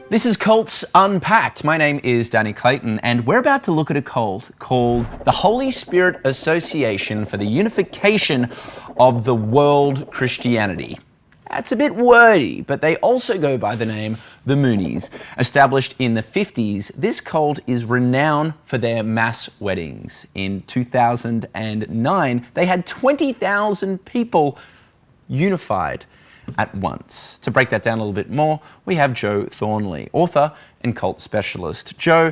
This is Cults Unpacked. My name is Danny Clayton, and we're about to look at a cult called the Holy Spirit Association for the Unification of the World Christianity. That's a bit wordy, but they also go by the name the Moonies. Established in the 50s, this cult is renowned for their mass weddings. In 2009, they had 20,000 people unified at once. To break that down a little bit more, we have Joe Thornley, author and cult specialist. Joe,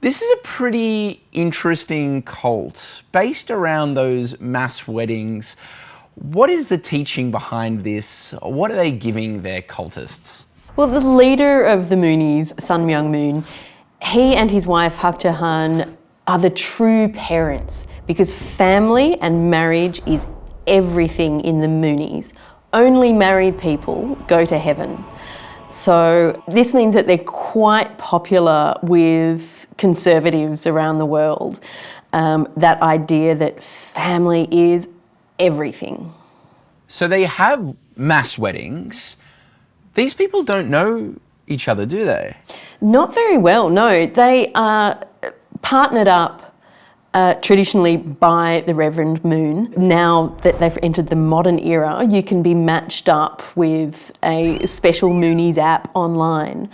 this is a pretty interesting cult based around those mass weddings. What is the teaching behind this? What are they giving their cultists? Well, the leader of the Moonies, Sun Myung Moon, he and his wife Hak Jahan are the true parents because family and marriage is everything in the Moonies. Only married people go to heaven. So this means that they're quite popular with conservatives around the world. That idea that family is everything. So they have mass weddings. These people don't know each other, do they? Not very well, no. They are partnered up traditionally by the Reverend Moon. Now that they've entered the modern era, you can be matched up with a special Moonies app online.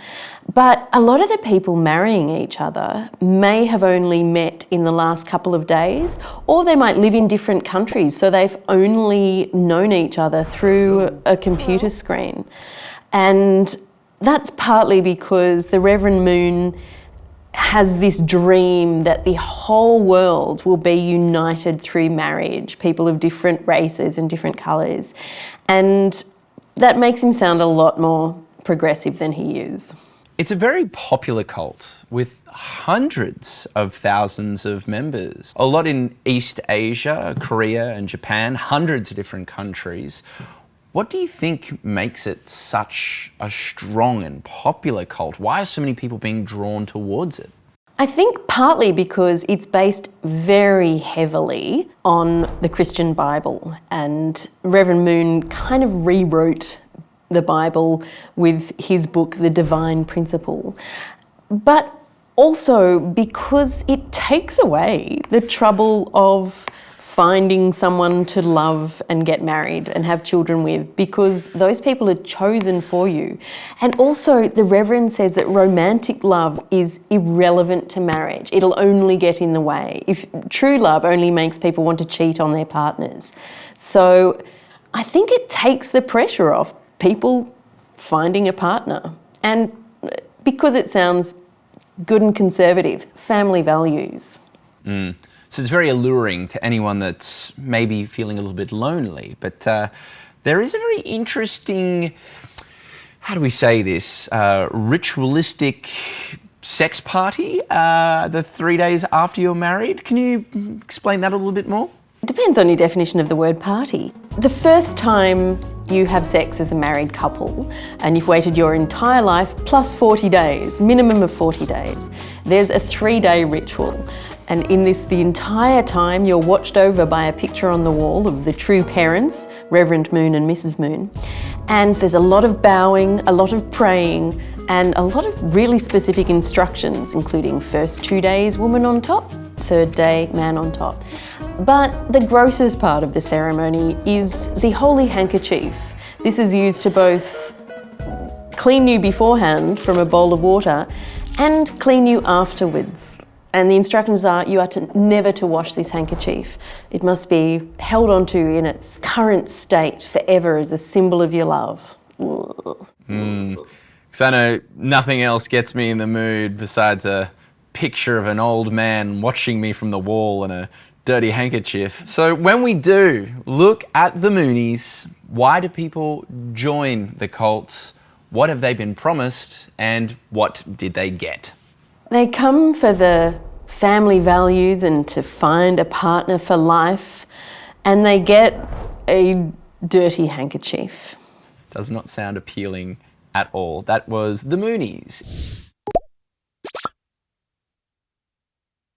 But a lot of the people marrying each other may have only met in the last couple of days, or they might live in different countries, so they've only known each other through a computer screen. And that's partly because the Reverend Moon has this dream that the whole world will be united through marriage, people of different races and different colours. And that makes him sound a lot more progressive than he is. It's a very popular cult with hundreds of thousands of members. A lot in East Asia, Korea and Japan, hundreds of different countries. What do you think makes it such a strong and popular cult? Why are so many people being drawn towards it? I think partly because it's based very heavily on the Christian Bible, and Reverend Moon kind of rewrote the Bible with his book, The Divine Principle. But also because it takes away the trouble of finding someone to love and get married and have children with, because those people are chosen for you. And also the Reverend says that romantic love is irrelevant to marriage. It'll only get in the way. If true love only makes people want to cheat on their partners. So I think it takes the pressure off people finding a partner. And because it sounds good and conservative, family values. So it's very alluring to anyone that's maybe feeling a little bit lonely. But there is a very interesting, how do we say this, ritualistic sex party the 3 days after you're married. Can you explain that a little bit more? It depends on your definition of the word party. The first time you have sex as a married couple and you've waited your entire life plus 40 days, minimum of 40 days, there's a 3-day ritual. And in this, the entire time, you're watched over by a picture on the wall of the true parents, Reverend Moon and Mrs. Moon. And there's a lot of bowing, a lot of praying, and a lot of really specific instructions, including first 2 days, woman on top, third day, man on top. But the grossest part of the ceremony is the holy handkerchief. This is used to both clean you beforehand from a bowl of water and clean you afterwards. And the instructions are you are never to wash this handkerchief. It must be held onto in its current state forever as a symbol of your love. Because I know nothing else gets me in the mood besides a picture of an old man watching me from the wall and a dirty handkerchief. So when we do look at the Moonies, why do people join the cults? What have they been promised and what did they get? They come for the family values and to find a partner for life, and they get a dirty handkerchief. Does not sound appealing at all. That was the Moonies.